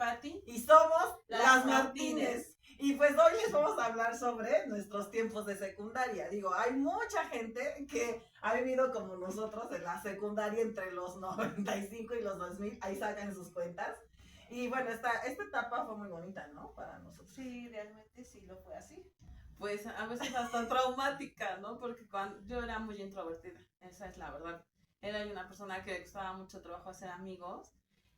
Patti. Y somos las Martínez. Y pues hoy les vamos a hablar sobre nuestros tiempos de secundaria. Digo, hay mucha gente que ha vivido como nosotros en la secundaria entre los 95 y los 2000. Ahí sacan sus cuentas. Y bueno, esta etapa fue muy bonita, ¿no? Para nosotros. Sí, realmente sí lo fue así. Pues a veces hasta traumática, ¿no? Porque yo era muy introvertida, esa es la verdad. Era una persona que le costaba mucho trabajo hacer amigos.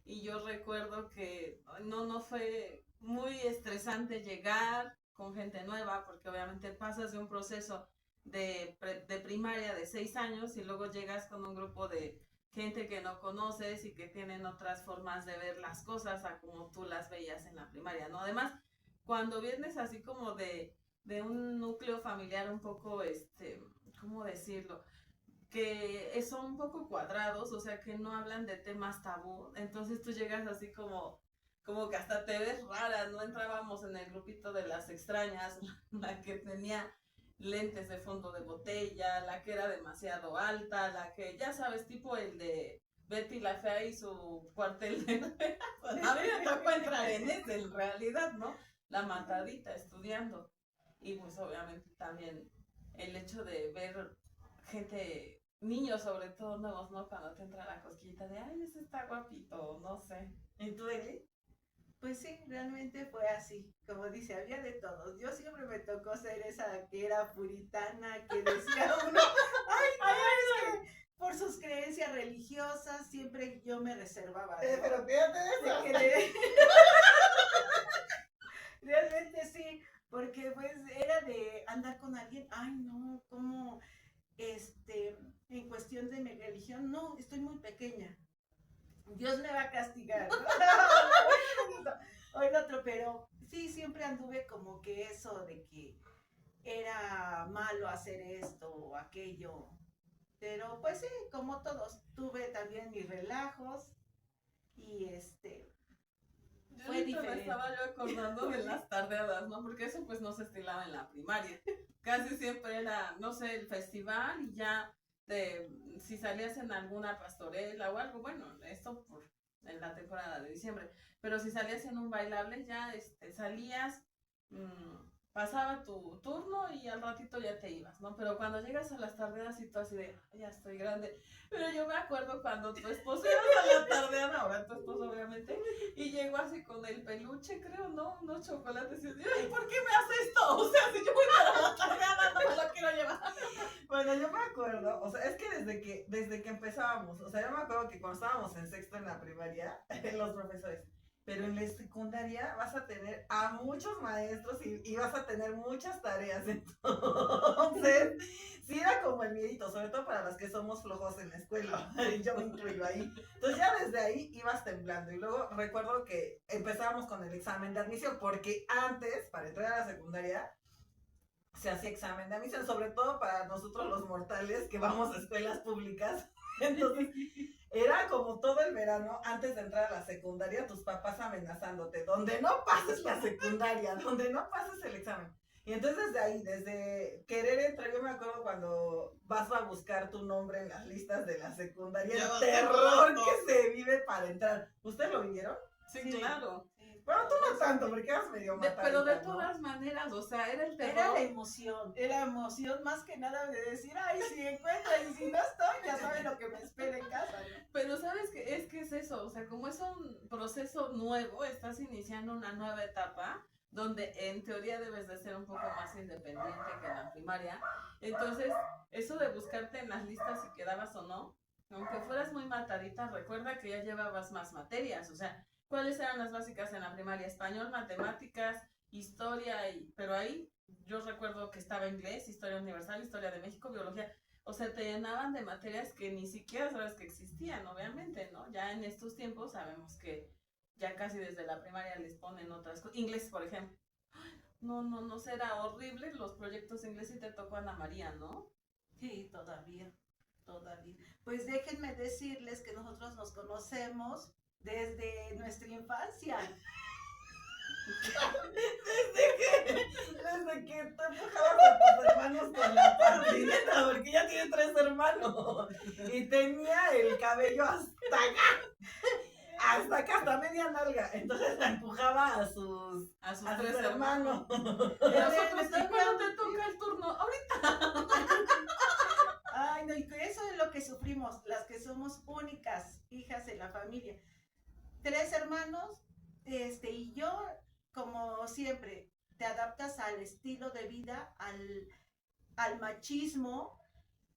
Y yo recuerdo que no fue muy estresante llegar con gente nueva, porque obviamente pasas de un proceso de primaria de 6 años y luego llegas con un grupo de gente que no conoces y que tienen otras formas de ver las cosas a como tú las veías en la primaria, ¿no? Además, cuando vienes así como de un núcleo familiar un poco, ¿cómo decirlo? Que son un poco cuadrados, o sea, que no hablan de temas tabú, entonces tú llegas así como que hasta te ves rara, no entrábamos en el grupito de las extrañas, la que tenía lentes de fondo de botella, la que era demasiado alta, la que, ya sabes, tipo el de Betty la Fea y su cuartel de... Pues a mí me tocó entrar en ese, en realidad, ¿no? La matadita estudiando. Y pues obviamente también el hecho de ver gente, niños sobre todo nuevos, ¿no? Cuando te entra la cosquillita de, ay, ese está guapito, no sé. ¿Y tú, Eli? Pues sí, realmente fue así. Como dice, había de todos. Yo siempre me tocó ser esa que era puritana, que decía uno, ay, es que por sus creencias religiosas siempre yo me reservaba. ¿No? Pero fíjate eso. Realmente sí, porque pues era de andar con alguien, ay no, como en cuestión de mi religión, no, estoy muy pequeña. Dios me va a castigar. Hoy lo otro, pero sí, siempre anduve como que eso de que era malo hacer esto o aquello. Pero pues sí, como todos, tuve también mis relajos y fue diferente. Me estaba yo acordando de las tardeadas, ¿no? Porque eso pues no se estilaba en la primaria. Casi siempre era, no sé, el festival y ya si salías en alguna pastorela o algo, bueno, esto en la temporada de diciembre, pero si salías en un bailable ya salías, pasaba tu turno y al ratito ya te ibas, ¿no? Pero cuando llegas a las tardeadas y tú así de, ya estoy grande, pero yo me acuerdo cuando tu esposo iba a la tardeada, ahora tu esposo obviamente, y llegó así con el peluche, creo, ¿no? Unos chocolates y yo, ¿y por qué me hace esto? O sea, si yo voy para la tardeada no me lo quiero llevar. Bueno, yo me acuerdo, o sea, es que desde que empezábamos, o sea, yo me acuerdo que cuando estábamos en sexto en la primaria, los profesores, pero en la secundaria vas a tener a muchos maestros y vas a tener muchas tareas, entonces, sí era como el miedito, sobre todo para los que somos flojos en la escuela, y yo me incluyo ahí, entonces ya desde ahí ibas temblando, y luego recuerdo que empezábamos con el examen de admisión, porque antes, para entrar a la secundaria, se hacía examen de admisión, sobre todo para nosotros los mortales que vamos a escuelas públicas. Entonces, era como todo el verano, antes de entrar a la secundaria, tus papás amenazándote, donde no pases la secundaria, donde no pases el examen. Y entonces desde ahí, desde querer entrar, yo me acuerdo cuando vas a buscar tu nombre en las listas de la secundaria, el terror que se vive para entrar. ¿Ustedes lo vivieron? Sí, claro. Bueno, tú no tanto, porque eras medio matadita, pero de ¿no? todas maneras, o sea, era el terror. Era la emoción más que nada de decir, ay, si encuentro y si no estoy, ya saben lo que me espera en casa, ¿no? Pero ¿sabes qué? Es eso, o sea, como es un proceso nuevo, estás iniciando una nueva etapa, donde en teoría debes de ser un poco más independiente que en la primaria, entonces, eso de buscarte en las listas si quedabas o no, aunque fueras muy matadita, recuerda que ya llevabas más materias, o sea, ¿cuáles eran las básicas en la primaria? Español, matemáticas, historia, pero ahí yo recuerdo que estaba inglés, historia universal, historia de México, biología, o sea, te llenaban de materias que ni siquiera sabes que existían, obviamente, ¿no? Ya en estos tiempos sabemos que ya casi desde la primaria les ponen otras cosas, inglés, por ejemplo. No, será horrible los proyectos de inglés y te tocó Ana María, ¿no? Sí, todavía. Pues déjenme decirles que nosotros nos conocemos desde nuestra infancia. Desde que tú empujabas a tus hermanos con la patineta, porque ya tiene 3 hermanos. Y tenía el cabello hasta acá. hasta media nalga. Entonces la empujaba a sus tres hermanos. hermanos. Y nosotros, ¿y cuándo te toca el turno? Ahorita. Ay, no, y eso es lo que sufrimos, las que somos únicas hijas en la familia. 3 hermanos, y yo, como siempre, te adaptas al estilo de vida, al machismo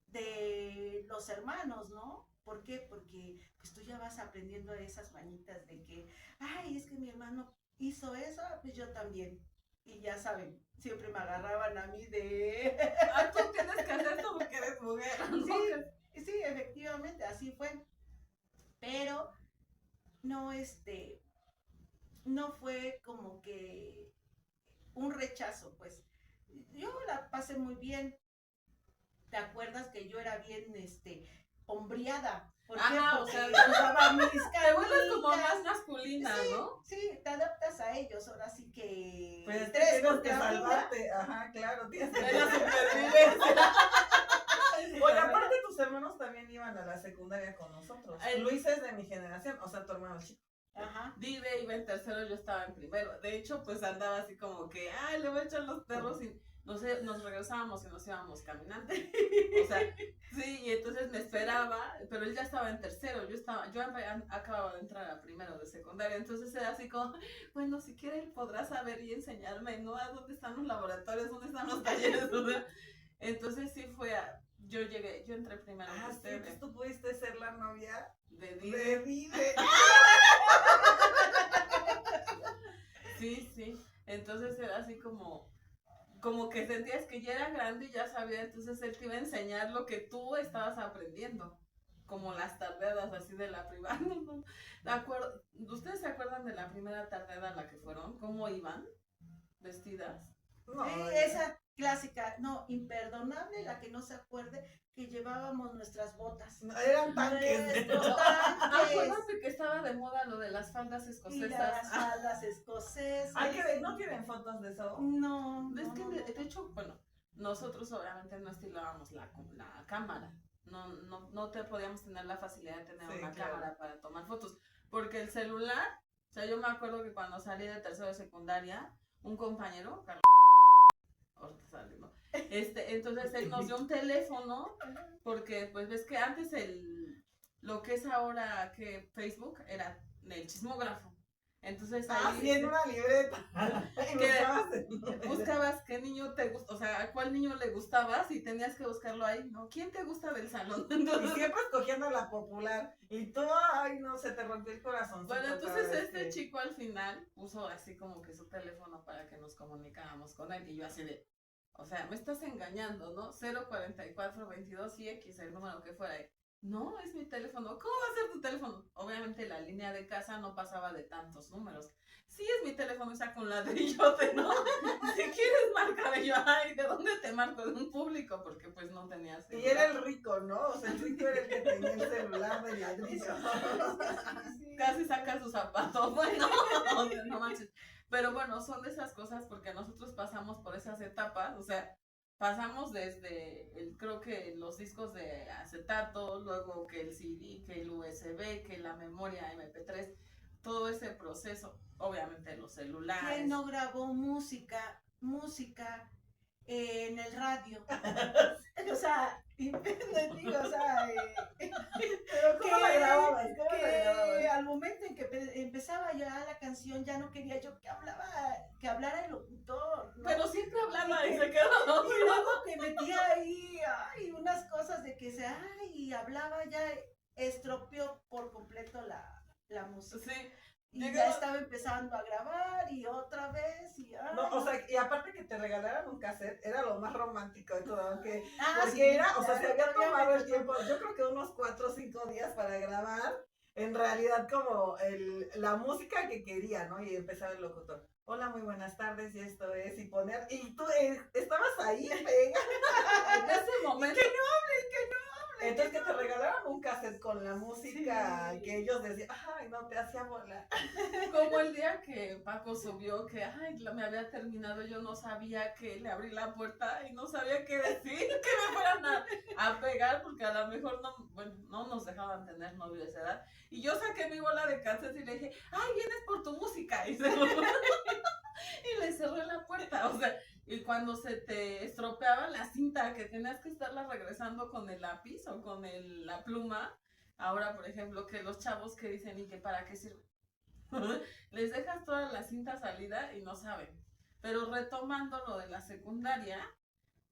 de los hermanos, ¿no? ¿Por qué? Porque pues tú ya vas aprendiendo esas mañitas de que, ay, es que mi hermano hizo eso, pues yo también. Y ya saben, siempre me agarraban a mí de... Ah, tú tienes que hacer esto porque eres mujer, ¿no? Sí, efectivamente, así fue. Pero no, no fue como que un rechazo, pues. Yo la pasé muy bien. ¿Te acuerdas que yo era bien, hombreada? ¿Por qué? Ajá, Porque o sea, usaba mis te vuelves como canicas. más masculina, Sí, ¿no? sí, te adaptas a ellos, ahora sí que... Pues 3 tienes que contra 1. salvarte. Ajá, claro, tienes que Es la supervivencia. Oye, aparte tus hermanos también iban a la secundaria con nosotros. Ay. Luis es de mi generación, o sea, tu hermano chico. Ajá. Vive iba en tercero, yo estaba en primero. De hecho, pues andaba así como que, ay, le voy a echar los perros y no sé, nos regresábamos y nos íbamos caminando. O sea, sí, y entonces me esperaba, pero él ya estaba en tercero, yo acababa de entrar a primero de secundaria, entonces era así como, bueno, si quiere él podrá saber y enseñarme, ¿no? ¿A dónde están los laboratorios? ¿Dónde están los talleres? O sea, entonces sí yo entré primero que Ah, sí, ustedes. entonces tú pudiste ser la novia De de Vive. Sí, entonces era así como que sentías que ya era grande y ya sabía, entonces él te iba a enseñar lo que tú estabas aprendiendo, como las tardeadas así de la privada. ¿Ustedes se acuerdan de la primera tardeada a la que fueron? ¿Cómo iban vestidas? No, Sí, esa clásica, no, imperdonable, la que no se acuerde, que llevábamos nuestras botas. no, eran tanques. Nuestros tanques. Acuérdate que estaba de moda lo de las faldas Y escocesas. las faldas escocesas. Hay que ver, ¿no tienen fotos de eso? No, Es no, que no, de hecho, bueno, nosotros obviamente no estilábamos la cámara. No te podíamos tener la facilidad de tener Sí, una claro. cámara para tomar fotos. Porque el celular, o sea, yo me acuerdo que cuando salí de tercero de secundaria, un compañero, Carlos, ahorita sale, ¿no? Entonces él nos dio un teléfono, porque pues ves que antes lo que es ahora que Facebook era el chismógrafo. Entonces ahí Sí, en una libreta. buscabas qué niño te gusta, o sea, a cuál niño le gustabas y tenías que buscarlo ahí, ¿no? ¿Quién te gusta del salón? Y Entonces, siempre escogiendo la popular. Y tú, ay, no, se te rompió el corazón. bueno, entonces chico al final puso así como que su teléfono para que nos comunicáramos con él y yo así de, o sea, me estás engañando, ¿no? 04422 y X, el número que fuera. No, es mi teléfono. ¿Cómo va a ser tu teléfono? Obviamente la línea de casa no pasaba de tantos números. Sí, es mi teléfono, saca un ladrillote, ¿no? Si quieres marcar, yo, ay, ¿de dónde te marco? De un público, porque pues no tenía celular. Y era el rico, ¿no? O sea, el rico era el que tenía el celular de ladrillo. Casi saca sus zapatos, bueno, o sea, no manches. Pero bueno, son de esas cosas porque nosotros pasamos por esas etapas, o sea, pasamos desde, creo que los discos de acetato, luego que el CD, que el USB, que la memoria MP3, todo ese proceso, obviamente los celulares. ¿Quién no grabó música en el radio? O sea, Pero ¿cómo la grababas? ¿Cómo la grababas? al momento en que empezaba ya la canción, ya no quería yo que hablara el locutor, ¿no? Pero siempre hablaba y se quedó. Y luego que metía ahí, unas cosas de que hablaba, ya estropeó por completo la música. Sí. Y ya estaba empezando a grabar y otra vez No, o sea, y aparte que te regalaran un cassette, era lo más romántico de todo, porque sí, era, o sea, se había obviamente, tomado el tiempo, yo creo que unos 4 o 5 días para grabar, en realidad como la música que quería, ¿no? Y empezaba el locutor, hola, muy buenas tardes, y esto es, y poner, y tú estabas ahí, pega. En ese momento. Entonces que te regalaron un cassette con la música Sí. que ellos decían, ay, no, te hacía volar. Como el día que Paco subió que, me había terminado, yo no sabía que le abrí la puerta y no sabía qué decir, que me fueran a pegar porque a lo mejor no, bueno, no nos dejaban tener novio de esa edad. Y yo saqué mi bola de calzas y le dije, ay, vienes por tu música. Y, y le cerré la puerta. O sea, y cuando se te estropeaba la cinta, que tenías que estarla regresando con el lápiz o con la pluma. Ahora, por ejemplo, que los chavos que dicen, ¿y que para qué sirve? Les dejas toda la cinta salida y no saben. Pero retomando lo de la secundaria,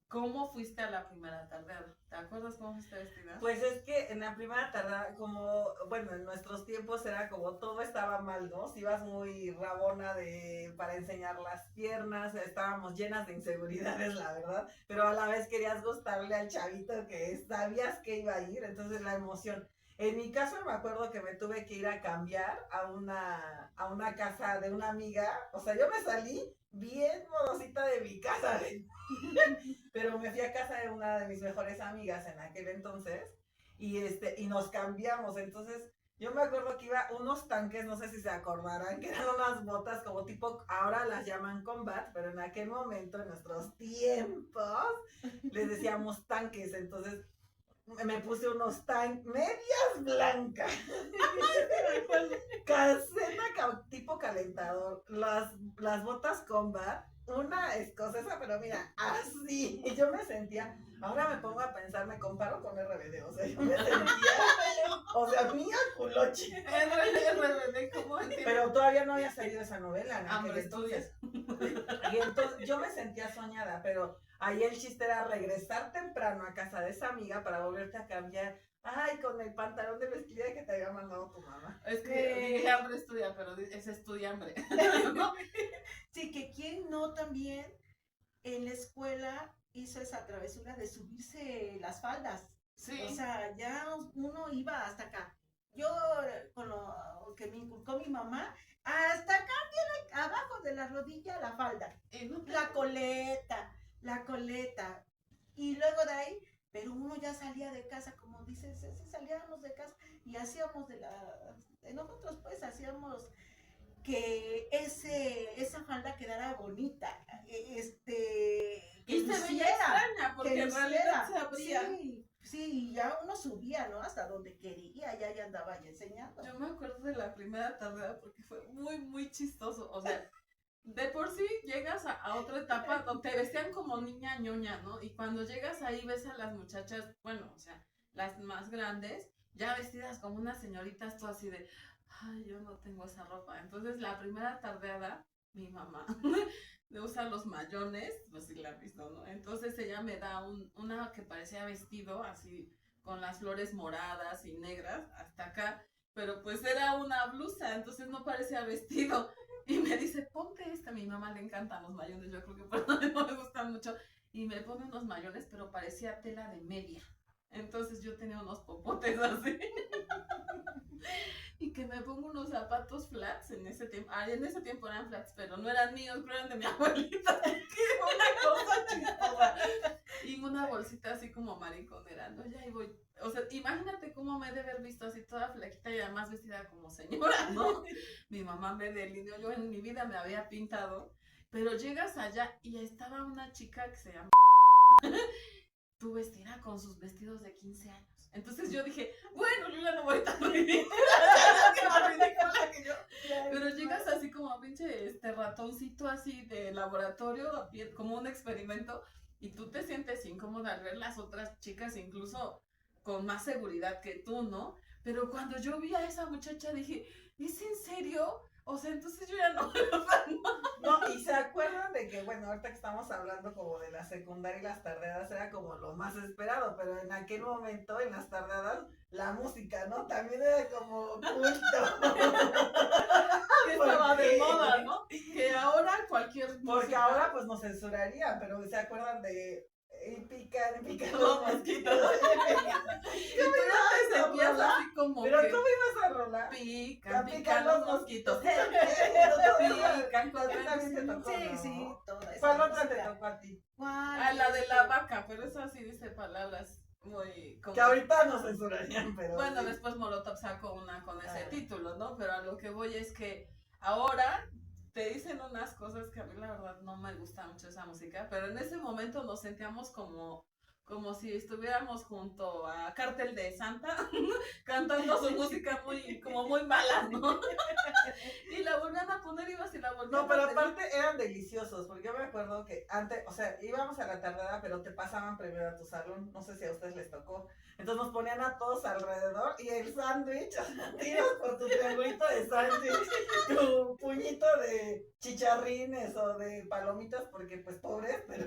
¿cómo fuiste a la primera tardeada? ¿Te acuerdas cómo fuiste vestida? Pues es que en la primera tarde, como, bueno, en nuestros tiempos era como todo estaba mal, ¿no? Si ibas muy rabona para enseñar las piernas, estábamos llenas de inseguridades, la verdad, pero a la vez querías gustarle al chavito que sabías que iba a ir, entonces la emoción. En mi caso me acuerdo que me tuve que ir a cambiar a una casa de una amiga, o sea, yo me salí bien modosita de mi casa, pero me fui a casa de una de mis mejores amigas en aquel entonces y nos cambiamos. Entonces, yo me acuerdo que iba unos tanques, no sé si se acordarán, que eran unas botas como tipo, ahora las llaman combat, pero en aquel momento, en nuestros tiempos, les decíamos tanques. Entonces, me puse unos medias blancas, calceta tipo calentador, las botas combat, una escocesa, pero mira, así. Y yo me sentía, ahora me pongo a pensar, me comparo con RBD, o sea, yo me sentía, o sea, mía culoche. RBD, ¿cómo entiendes? Pero todavía no había salido esa novela, ¿no? Hambre estudias. Y entonces yo me sentía soñada, pero ahí el chiste era regresar temprano a casa de esa amiga para volverte a cambiar. Ay, con el pantalón de mezclilla que te había mandado tu mamá. Es que dije hambre estudia, pero es estudiambre. Sí, que quién no también en la escuela hizo esa travesura de subirse las faldas. Sí. O sea, ya uno iba hasta acá. Yo, con lo que me inculcó mi mamá, hasta acá, abajo de la rodilla, la falda. La coleta. Y luego de ahí, pero uno ya salía de casa, como dices, salíamos de casa y hacíamos nosotros pues hacíamos que esa falda quedara bonita, y se veía luciera, extraña, porque en realidad se abría. Sí, ya uno subía, ¿no? Hasta donde quería, ya andaba ya enseñando. Yo me acuerdo de la primera tarde porque fue muy, muy chistoso. O sea, de por sí llegas a otra etapa donde te vestían como niña ñoña, ¿no? Y cuando llegas ahí ves a las muchachas, bueno, o sea, las más grandes, ya vestidas como unas señoritas, todo así de, ay, yo no tengo esa ropa. Entonces, la primera tardeada, mi mamá le usa los mayones, pues sí la han visto, ¿no? Entonces ella me da una que parecía vestido, así, con las flores moradas y negras, hasta acá, pero pues era una blusa, entonces no parecía vestido. Y me dice, ponte esta, a mi mamá le encantan los mayones, yo creo que por eso no me gustan mucho. Y me pone unos mayones, pero parecía tela de media. Entonces yo tenía unos popotes así. Y que me pongo unos zapatos flats en ese tiempo. En ese tiempo eran flats, pero no eran míos, pero eran de mi abuelita. Que una cosa chistosa. Y una bolsita así como mariconera, ¿no? Ya ahí voy. O sea, imagínate cómo me he de haber visto así toda flaquita y además vestida como señora, ¿no? Mi mamá me delineó, yo en mi vida me había pintado. Pero llegas allá y estaba una chica que se llama tu vestida con sus vestidos de 15 años. Entonces yo dije, bueno, yo ya no voy tan ridícula. Pero llegas así como pinche ratoncito así de laboratorio, como un experimento, y tú te sientes incómoda al ver las otras chicas incluso con más seguridad que tú, ¿no? Pero cuando yo vi a esa muchacha dije, ¿es en serio? O sea, entonces yo ya no. No, y se acuerdan de que, bueno, ahorita que estamos hablando como de la secundaria y las tardeadas era como lo más esperado, pero en aquel momento, en las tardeadas, la música, ¿no? También era como culto. Que estaba de moda, ¿no? Que ahora cualquier Porque música... ahora pues nos censuraría, pero ¿se acuerdan de pican los mosquitos? Y tú ya te sentías así como pero que... ¿cómo ibas a rolar? Pican los mosquitos. Pican cuando también te tocó, Sí, ¿no? sí, toda esa ¿Cuál otra te música. tocó a ti? Ah, la de la vaca, pero esa sí dice palabras muy... Como... Que ahorita nos censurarían, pero... Bueno, sí. después Molotov sacó una con ese Ah. título, ¿no? Pero a lo que voy es que ahora te dicen unas cosas que a mí la verdad no me gusta mucho esa música, pero en ese momento nos sentíamos como como si estuviéramos junto a Cártel de Santa, cantando su música como muy mala, ¿no? Y la volvían a poner, ibas y la volvían No, pero a poner. aparte eran deliciosos, porque yo me acuerdo que antes, o sea, íbamos a la tardada, pero te pasaban primero a tu salón, no sé si a ustedes les tocó. Entonces nos ponían a todos alrededor y el sándwich, tiras por tu triangulito de sándwich, tu puñito de chicharrines o de palomitas, porque pues pobres, pero...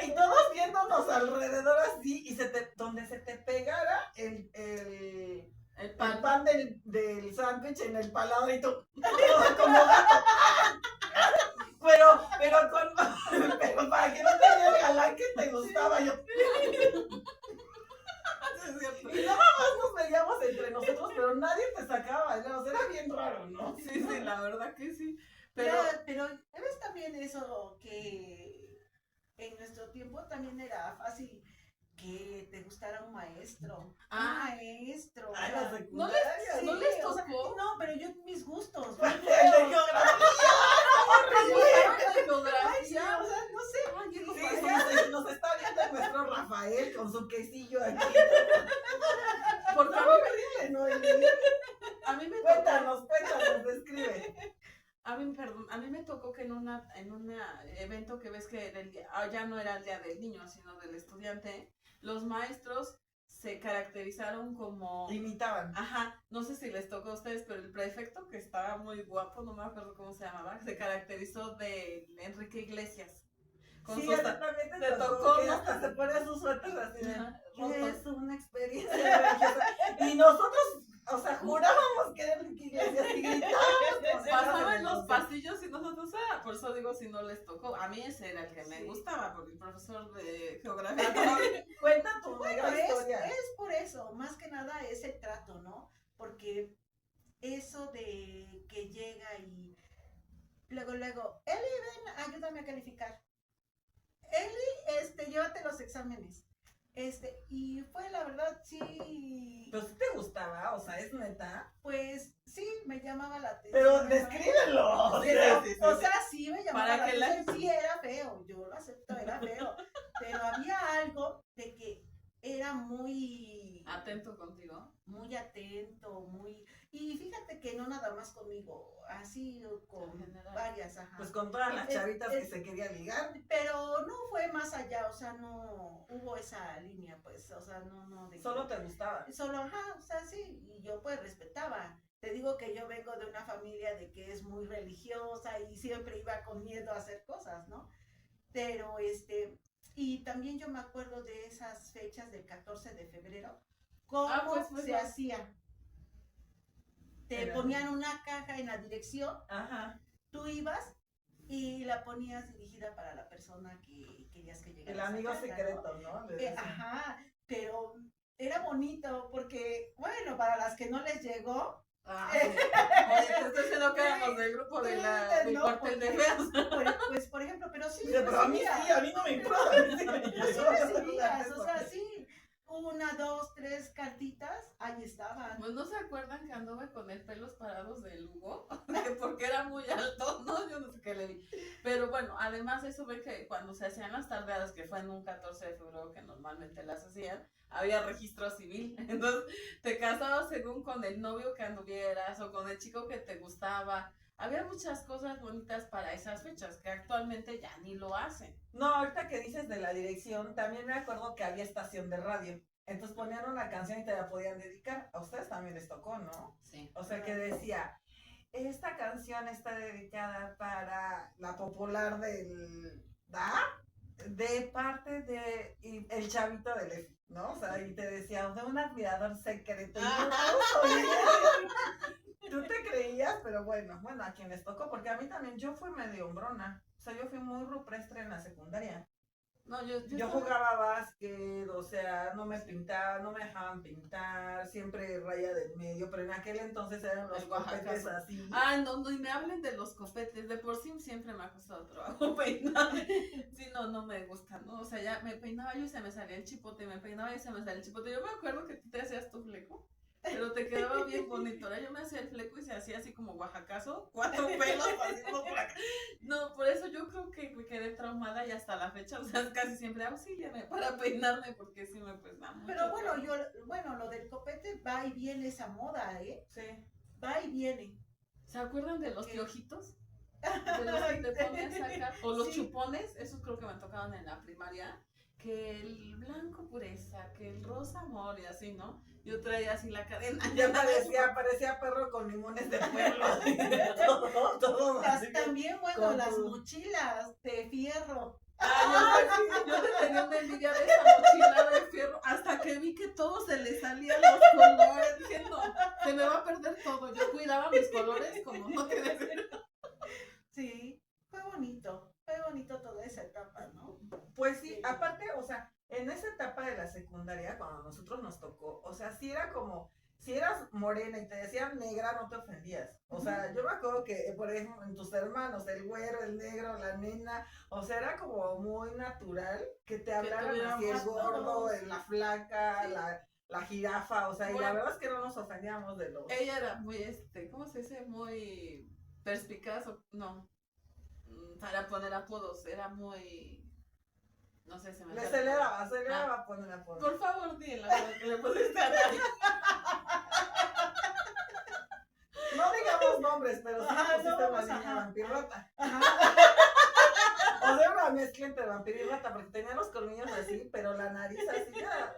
y todos viéndonos alrededor así, y donde se te pegara el pan del sándwich en el paladar y tú, como gato. Pero para que no te diera el galán que te gustaba, yo. Y nada más nos veíamos entre nosotros, pero nadie te sacaba a bailar, o sea, era bien raro, ¿no? Sí, sí, la verdad que sí. Pero Pero ¿ves también eso que en nuestro tiempo también era fácil que te gustara un maestro? Ah. Un maestro. Ay, o sea, la ¿no secundaria. no les o sea, tocó? no, pero yo mis gustos. El de geografía. De Ay, geografía. sí, o sea, no sé. Ay, ¿qué nos Sí, pasó? nos está viendo nuestro Rafael con su quesillo aquí. Porque Horrible, ¿no? a mí me tocó. Cuéntanos, describe. Perdón, a mí me tocó que en un evento que ves que ya no era el día del niño, sino del estudiante, los maestros se caracterizaron como... Imitaban. Ajá, no sé si les tocó a ustedes, pero el prefecto, que estaba muy guapo, no me acuerdo cómo se llamaba, se caracterizó de Enrique Iglesias. Con Sí, sus a ti también te te tocó, tocó, que ¿no? hasta se pone sus suéteres así de, Ajá, rotos. es una experiencia religiosa. Y nosotros, o sea, jurábamos que era Enrique Iglesias y gritábamos. Pasaba en los pasillos y nosotros, por eso digo, si no les tocó. A mí ese era el que me gustaba, porque el profesor de geografía... Cuenta tu Bueno, mega historia. es por eso, más que nada es el trato, ¿no? Porque eso de que llega y luego, Eli, ven, ayúdame a calificar. Eli, llévate los exámenes. Y fue la verdad, sí, Pero sí te gustaba, o sea, es neta. pues sí, me llamaba la atención. Pero ¿no? descríbelo. Sí, sí, sí, O sí. sea, sí me llamaba Para la que la- atención, sí era feo, yo lo acepto, era feo, pero había algo de que era muy Atento contigo. muy atento, y fíjate que no nada más conmigo, así con En general. varias, ajá. Pues con todas las Es- chavitas que es- se querían ligar. Pero no fue más allá, o sea, no hubo esa línea, pues, o sea, no de que- Solo te gustaba. solo, ajá, o sea, sí, y yo pues respetaba. Te digo que yo vengo de una familia de que es muy religiosa y siempre iba con miedo a hacer cosas, ¿no? Pero y también yo me acuerdo de esas fechas del 14 de febrero, cómo pues, se no. hacía. Te Era- ponían una caja en la dirección, Ajá. tú ibas y la ponías dirigida para la persona que querías que llegara. El a esa amigo caja, ¿no? secreto, ¿no? Le decían. Ajá, pero era bonito porque, bueno, para las que no les llegó, Ah, sí. Oye, te estoy diciendo que éramos del grupo del no, cuartel de porque- feas. pues, por ejemplo, pero sí, Dice, pero a mí recibía. sí, a mí no me importa. Pero sí recibías, o sea, sí, 1, 2, 3 cartitas, ahí estaban. Pues no se acuerdan que anduve con el pelos parados del Hugo, porque era muy alto, ¿no? Yo no sé qué le di. Pero bueno, además eso ve que cuando se hacían las tardeadas, que fue en un 14 de febrero que normalmente las hacían, había registro civil. Entonces te casabas según con el novio que anduvieras o con el chico que te gustaba. Había muchas cosas bonitas para esas fechas que actualmente ya ni lo hacen. No, ahorita que dices de la dirección, también me acuerdo que había estación de radio. Entonces ponían una canción y te la podían dedicar. A ustedes también les tocó, ¿no? Sí. O sea, que decía, esta canción está dedicada para la popular del... ¿Da? De parte de el chavito del F, ¿no? O sea, y te decía, de un admirador secreto. Y yo, "No soy él". Tú te creías, pero bueno, a quien les tocó, porque a mí también, yo fui medio hombrona. O sea, yo fui muy rupestre en la secundaria. No, yo Yo jugaba básquet, o sea, no me pintaban, no me dejaban pintar, siempre raya del medio, pero en aquel entonces eran los El oaxacazo. copetes así. Ah, no, no, y me hablen de los copetes. De por sí siempre me ha costado trabajo peinar. Sí, no me gusta, ¿no? O sea, ya me peinaba yo y se me salía el chipote, me peinaba y se me salía el chipote. Yo me acuerdo que tú te hacías tu fleco. pero te quedaba bien bonito. Ahora yo me hacía el fleco y se hacía así como oaxacazo, 4 pelos así por acá. No, por eso yo creo que me quedé traumada y hasta la fecha, o sea, casi siempre auxíliame para peinarme porque sí me pues da mucho. Pero bueno, trauma. lo del copete va y viene esa moda, ¿eh? Sí. Va y viene. ¿Se acuerdan de los Ok. piojitos? De los que te ponías acá. O los Sí. chupones, esos creo que me tocaban en la primaria. Que el blanco pureza, que el rosa amor y así, ¿no? Yo traía así la cadena. Ya parecía perro con limones de pueblo. todo así. También, bueno, con las tu- mochilas de fierro. Yo le tenía una envidia de esa mochila de fierro hasta que vi que todo se le salían los colores. Dije, no, se me va a perder todo. Yo cuidaba mis colores como no tiene ver. Sí, fue bonito toda esa etapa, ¿no? Pues sí, aparte, o sea, en esa etapa de la secundaria, cuando a nosotros nos tocó, o sea, sí era como, si eras morena y te decían negra, no te ofendías. O sea, yo me acuerdo que, por ejemplo, en tus hermanos, el güero, el negro, la nena, o sea, era como muy natural que te hablaran tuviéramos así, el gordo, todos. la flaca, Sí. la jirafa, o sea, y la Bueno. verdad es que no nos ofendíamos de los... Ella era muy, ¿cómo se dice? Muy perspicaz, no, para poner apodos, era muy, no sé, se me Le fue. aceleraba poner apodos. Por favor, dile lo que le pusiste a nadie. No digamos nombres, pero sí Ajá, pusiste no, una pues, niña ajá. vampirrota. Ajá. O sea, una mezcla entre vampiro y rata, porque tenía los colmillos así, pero la nariz así ya.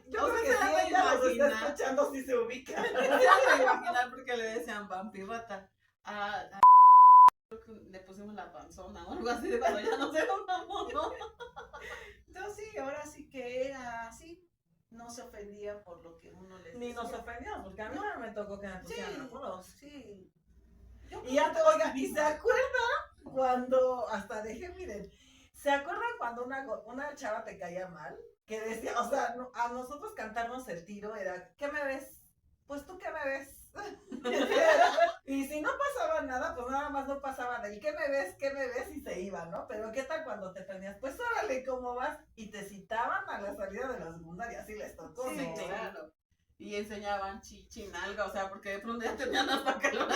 Yo O creo sea, que se sí, la ella nos está imagina. escuchando, si se ubica. Ya me imaginar porque le decían vampirrata. Creo que le pusimos la panzona o algo así de cuando ya no se lo mamó, ¿no? Entonces sí, ahora sí que era así. No se ofendía por lo que uno les Ni decía. nos ofendíamos, porque a mí no me tocó que me pusieran apodos. Sí. Yo Y ya, creo que oiga, ¿y se acuerdan cuando, hasta dejé, miren, ¿se acuerdan cuando una chava te caía mal? Que decía, o sea, a nosotros cantarnos el tiro era, ¿qué me ves? Pues tú, ¿qué me ves? Y si no pasaba nada, pues nada más no pasaba del ¿qué me ves? ¿Qué me ves? Y se iba, ¿no? Pero ¿qué tal cuando te prendías? Pues órale, ¿cómo vas? Y te citaban a la salida de la secundaria, así les tocó, Sí, ¿no? claro. Y enseñaban chichi, nalga, o sea, porque de pronto ya tenían hasta calor.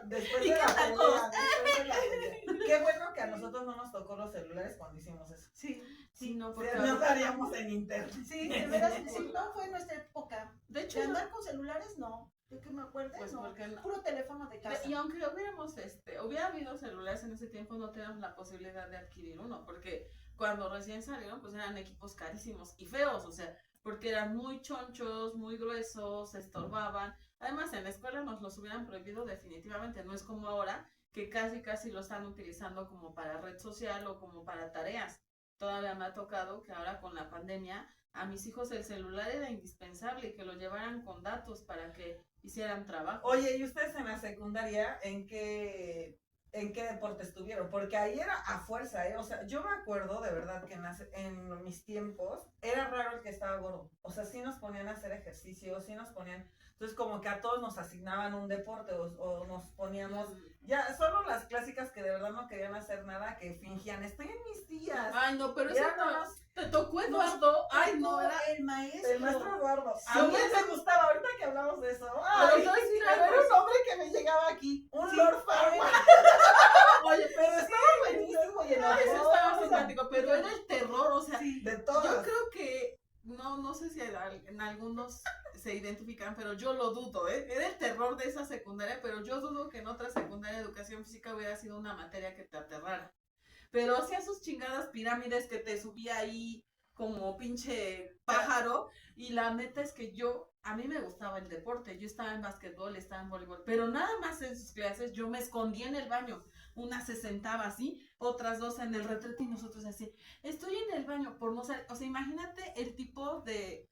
Después ¿Y de qué la tal pelea, después de la pelea. Qué bueno que a nosotros no nos tocó los celulares cuando hicimos eso. sí. Sí, no, Sí, porque nos daríamos en internet. Sí, de veras, sí, no fue nuestra época. de hecho, De andar con celulares, no. Yo que me acuerdo, pues no. porque no. Puro teléfono de casa. Y aunque hubiera habido celulares en ese tiempo, no teníamos la posibilidad de adquirir uno, porque cuando recién salieron, pues eran equipos carísimos y feos, o sea, porque eran muy chonchos, muy gruesos, estorbaban. Además, en la escuela nos los hubieran prohibido definitivamente, no es como ahora, que casi lo están utilizando como para red social o como para tareas. Todavía me ha tocado que ahora con la pandemia, a mis hijos el celular era indispensable y que lo llevaran con datos para que hicieran trabajo. Oye, ¿y ustedes en la secundaria en qué deporte estuvieron? Porque ahí era a fuerza, ¿eh? O sea, yo me acuerdo de verdad que en mis tiempos era raro el que estaba gordo. O sea, sí nos ponían a hacer ejercicio, sí nos ponían... Entonces, como que a todos nos asignaban un deporte o nos poníamos... Ya, solo las clásicas que de verdad no querían hacer nada, que fingían, estoy en mis días. Ay, no, pero Y eso eran no. unos- Te tocó Eduardo. Ay, no, era. el maestro. El maestro Eduardo. Sí, A mí eso- me gustaba, ahorita que hablamos de eso. Pero Ay, yo voy a decir pero algo. era un hombre que me llegaba aquí, un Sí, Lord Farquaad. Oye, Pero estaba buenísimo y no, eso estaba enojado. simpático, pero era el terror, o sea, Sí. De yo todas. creo que, no sé si en algunos se identifican, pero yo lo dudo, ¿eh? Era el terror de esa secundaria, pero yo dudo que en otra secundaria de educación física hubiera sido una materia que te aterrara. Pero hacía sus chingadas pirámides que te subía ahí como pinche pájaro, y la neta es que a mí me gustaba el deporte, yo estaba en básquetbol, estaba en voleibol, pero nada más en sus clases yo me escondía en el baño, una se sentaba así, otras dos en el retrete y nosotros así, estoy en el baño por no salir, o sea, imagínate el tipo de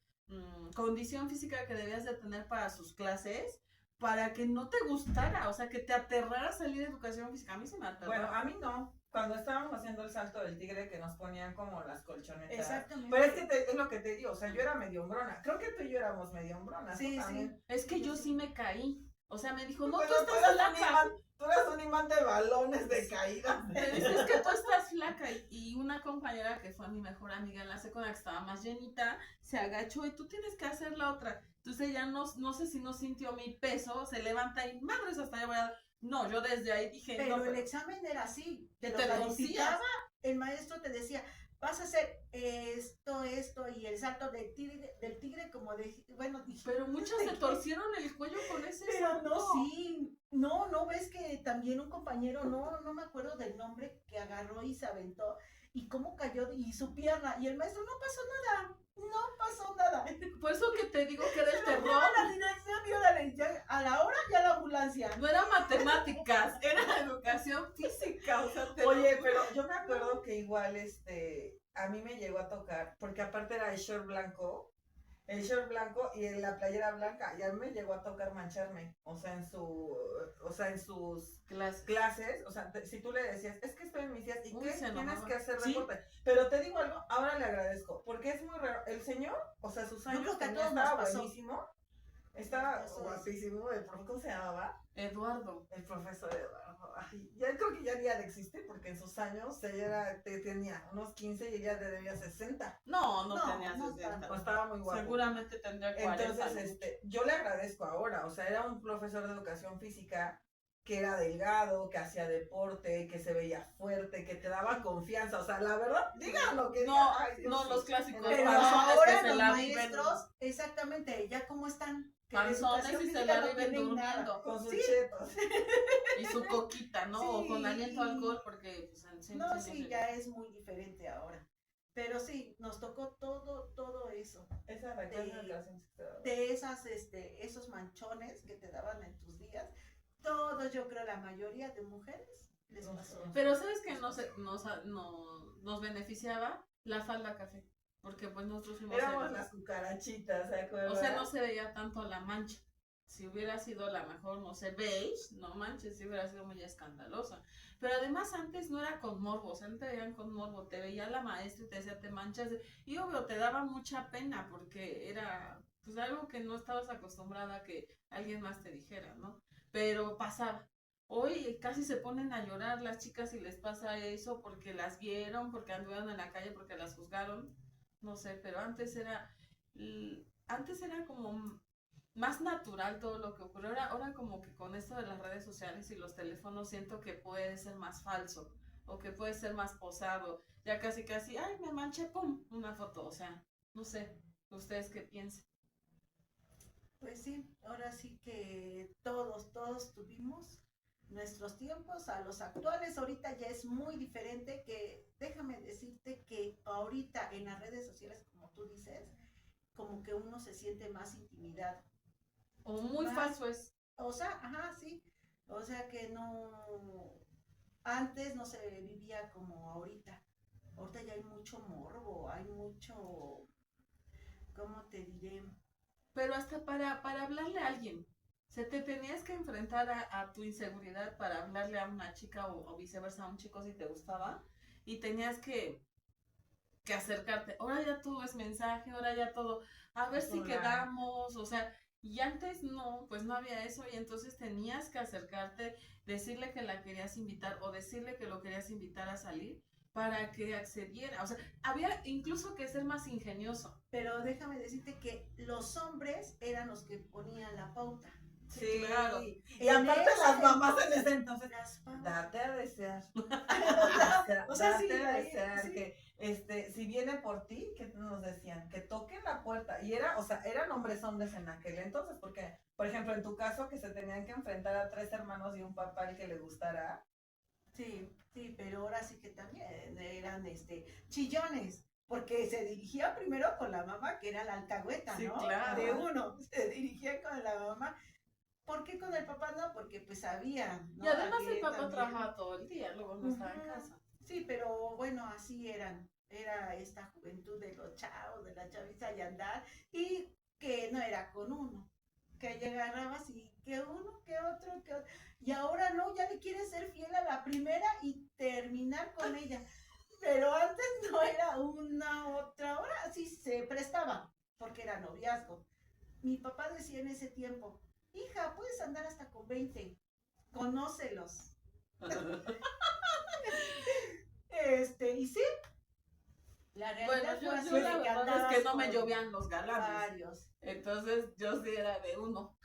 condición física que debías de tener para sus clases, para que no te gustara, o sea, que te aterrara salir de educación física. A mí se me aterraba. Bueno, a mí no. Cuando estábamos haciendo el salto del tigre, que nos ponían como las colchonetas. Exactamente. Pero es que es lo que te digo, o sea, yo era medio hombrona. Creo que tú y yo éramos medio hombronas. Sí, ¿no? sí. También. Es que yo sí me caí. O sea, me dijo, no, Bueno, tú estás flaca. tú eras un imán de balones de caídas. Me dice, es que tú estás flaca. Y una compañera que fue mi mejor amiga en la secundaria, que estaba más llenita, se agachó y tú tienes que hacer la otra. Entonces ella no sé si no sintió mi peso, se levanta y madres hasta allá voy a... No, yo desde ahí dije, Pero no, el examen era así, te lo lo calificaba, el maestro te decía, vas a hacer esto, y el salto del tigre como de, bueno, dije, pero muchas se torcieron el cuello con ese pero salto. no, sí, no ves que también un compañero, no me acuerdo del nombre, que agarró y se aventó, y cómo cayó, y su pierna, y el maestro, no pasó nada. Por eso que te digo que era el Pero terror. lleva la dirección y órale, ya, a la hora ya la ambulancia. No era matemáticas, era educación física. O sea, Oye, pero yo me acuerdo que igual, a mí me llegó a tocar, porque aparte era el short blanco y en la playera blanca, y a mí me llegó a tocar mancharme, o sea, en sus clases, o sea, si tú le decías, es que estoy en mis días, ¿y Uy, qué? se Tienes enojaba. que hacer Sí. reporte. Pero te digo algo, ahora le agradezco, porque es muy raro, el señor, o sea, sus años creo que a tenía, todos nos estaba pasó. buenísimo, estaba Eso es. guapísimo, el profe, ¿cómo se llamaba? Eduardo. El profesor Eduardo. Ay, ya creo que ya ni de existe porque en sus años ella tenía unos 15 y ella debía 60. No No, tenía no 60. tanto. Estaba muy guapo. Seguramente tendría 40. Entonces, yo le agradezco ahora. O sea, era un profesor de educación física que era delgado, que hacía deporte, que se veía fuerte, que te daba confianza. O sea, la verdad, digan lo que No, digan. Ay, Dios, no, sí. los clásicos. Pero panzones que ahora se los la viven- maestros, exactamente, ya cómo están. Que de Panzones educación y se física la no viven tienen nada. durmiendo. Con sus Sí. chetos. Y su coquita, ¿no? O con Sí. aliento a alcohol, porque pues, No, sí, ya es muy diferente ahora. Pero sí, nos tocó todo eso. Esa era la clase de educación física. De esos manchones que te daban en tus días. Todos, yo creo, la mayoría de mujeres les pasó. Pero ¿sabes qué nos beneficiaba? La falda café. Porque pues nosotros fuimos Éramos en- las cucarachitas, ¿se acuerdan? O sea, no se veía tanto la mancha. Si hubiera sido la mejor, no sé, beige, no manches, si hubiera sido muy escandalosa. Pero además antes no era con morbo, o sea, no te veían con morbo, te veía la maestra y te decía, te manchas. Y obvio, te daba mucha pena porque era pues algo que no estabas acostumbrada a que alguien más te dijera, ¿no? Pero pasaba. Hoy casi se ponen a llorar las chicas y les pasa eso porque las vieron, porque anduvieron en la calle, porque las juzgaron. No sé, pero antes era como más natural todo lo que ocurrió. Ahora como que con esto de las redes sociales y los teléfonos siento que puede ser más falso o que puede ser más posado. Ya casi, ay, me manché, pum, una foto. O sea, no sé, ¿ustedes qué piensan? Pues sí, ahora sí que todos tuvimos nuestros tiempos a los actuales. Ahorita ya es muy diferente, que déjame decirte que ahorita en las redes sociales, como tú dices, como que uno se siente más intimidado. O muy Más- falso es. O sea, ajá, sí. O sea que antes no se vivía como ahorita. Ahorita ya hay mucho morbo, hay mucho, ¿cómo te diré? Pero hasta para hablarle a alguien. Se te tenías que enfrentar a tu inseguridad para hablarle a una chica o viceversa a un chico si te gustaba. Y tenías que acercarte. Ahora ya todo es mensaje, ahora ya todo, a ver si Hola. quedamos, o sea, y antes no, pues no había eso y entonces tenías que acercarte, decirle que la querías invitar o decirle que lo querías invitar a salir para que accediera. O sea, había incluso que ser más ingenioso. Pero déjame decirte que los hombres eran los que ponían la pauta. Sí, claro. Y aparte las mamás en ese entonces, Las pautas. date a desear. O sea, date sí, a ahí, desear sí. que si viene por ti, ¿qué nos decían? Que toquen la puerta. Y era, o sea, eran hombres en aquel entonces, porque, por ejemplo, en tu caso, que se tenían que enfrentar a 3 hermanos y un papá al que le gustara. Sí, pero ahora sí que también eran chillones, porque se dirigía primero con la mamá, que era la alcahueta, Sí, ¿no? claro. De uno, se dirigía con la mamá. ¿Por qué con el papá no? Porque pues sabían, ¿no? Y además Que el papá también- trabajaba todo el día, luego no estaba en Ujú. casa. Sí, pero bueno, así era esta juventud de los chavos, de la chaviza y andar, y que no era con uno, que agarrabas y que uno, que otro, y ahora no, ya le quieres ser fiel a la primera y terminar con ella, pero antes no era una otra, ahora sí se prestaba, porque era noviazgo. Mi papá decía en ese tiempo, hija, puedes andar hasta con 20, conócelos. Y sí, la realidad Bueno, fue así yo de la que verdad andabas es que no me con llovían los galanes. varios. Entonces yo sí era de uno.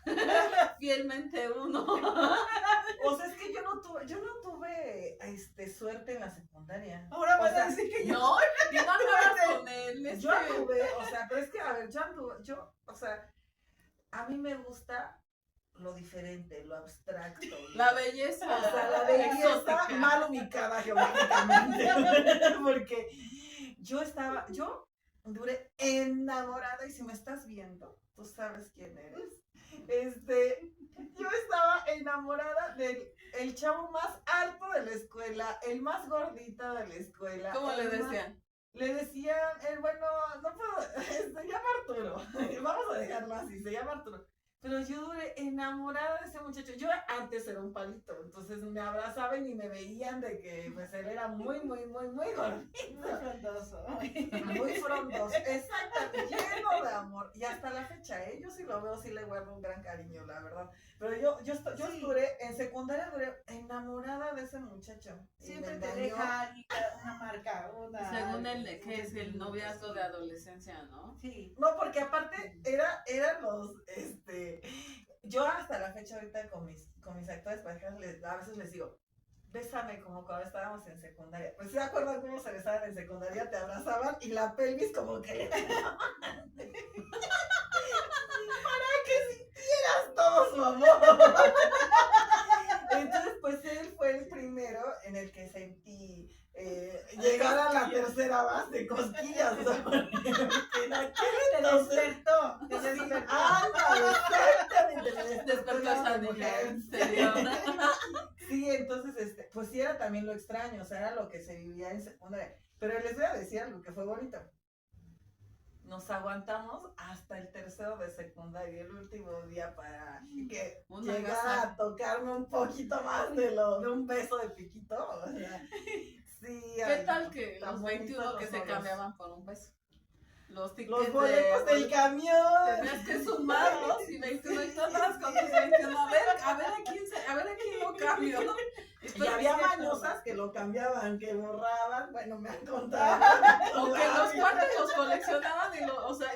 Fielmente uno. O sea, es que yo no tuve suerte en la secundaria. Ahora O van a sea, decir que yo No, y no andabas con él. yo anduve, o sea, pero es que, a ver, o sea, a mí me gusta lo diferente, lo abstracto. La belleza. O sea, la belleza exótica. mal ubicada geográficamente. Porque yo duré enamorada, y si me estás viendo, tú sabes quién eres. Yo estaba enamorada del el chavo más alto de la escuela, el más gordito de la escuela. ¿Cómo le el más- decían? Le decían, bueno, no puedo, se llama Arturo. Vamos a dejarlo así, se llama Arturo. Pero yo duré enamorada de ese muchacho. Yo antes era un palito, entonces me abrazaban y me veían de que pues él era muy, muy, muy, muy gordito. muy frondoso. Muy frondoso, exactamente, lleno de amor. Y hasta la fecha, yo sí lo veo, sí le guardo un gran cariño, la verdad. Pero yo Sí. duré, en secundaria duré enamorada de ese muchacho. Y Siempre me te engañó. deja alguien, una marca, una... Según el que es el noviazgo de adolescencia, ¿no? Sí. No, porque aparte eran los, yo hasta la fecha ahorita con mis actuales parejas, a veces les digo, bésame como cuando estábamos en secundaria. Pues se acuerdan cómo se besaban en secundaria, te abrazaban y la pelvis como que le para que sintieras todo su amor. Entonces, pues él fue el primero en el que sentí llegar a la tercera base, cosquillas, ¿no? En aquel Te entonces, despertó. Te sí, despertó. ándale, exactamente, me Despertó esa niña, en serio. Sí, entonces, pues sí era también lo extraño, o sea, era lo que se vivía en secundaria. Pero les voy a decir algo que fue bonito. Nos aguantamos hasta el tercero de secundaria, el último día para que Una llegara gasa. a tocarme un poquito más de un beso de piquito. O sea, sí. ¿Qué tal que tan los bonitos 21 que los se novios. cambiaban por un beso? Los tickets Los boletos del camión. Tenías que sumarlos y 21 y todas con tus 21. A ver a quién lo cambio. Y había mañosas que lo cambiaban, que borraban, bueno, me han contado. O que los cuates los coleccionaban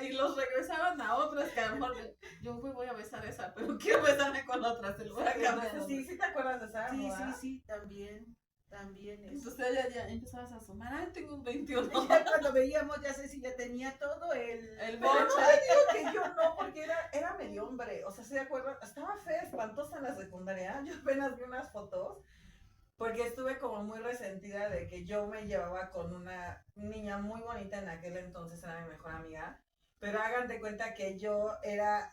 y los regresaban a otras que a lo mejor yo voy a besar esa, pero quiero besarme con otra, se lo voy a cambiar. Sí te acuerdas de esa. Sí, ¿no? sí, también es. Entonces ya empezabas a sumar, ay, tengo un 21. Ya cuando veíamos, ya Cecilia tenía todo el Pero boche. no le digo que yo no, porque era medio hombre. O sea, ¿se acuerdan? Estaba fea, espantosa en la secundaria. Yo apenas vi unas fotos, porque estuve como muy resentida de que yo me llevaba con una niña muy bonita en aquel entonces, era mi mejor amiga. Pero hagan de cuenta que yo era,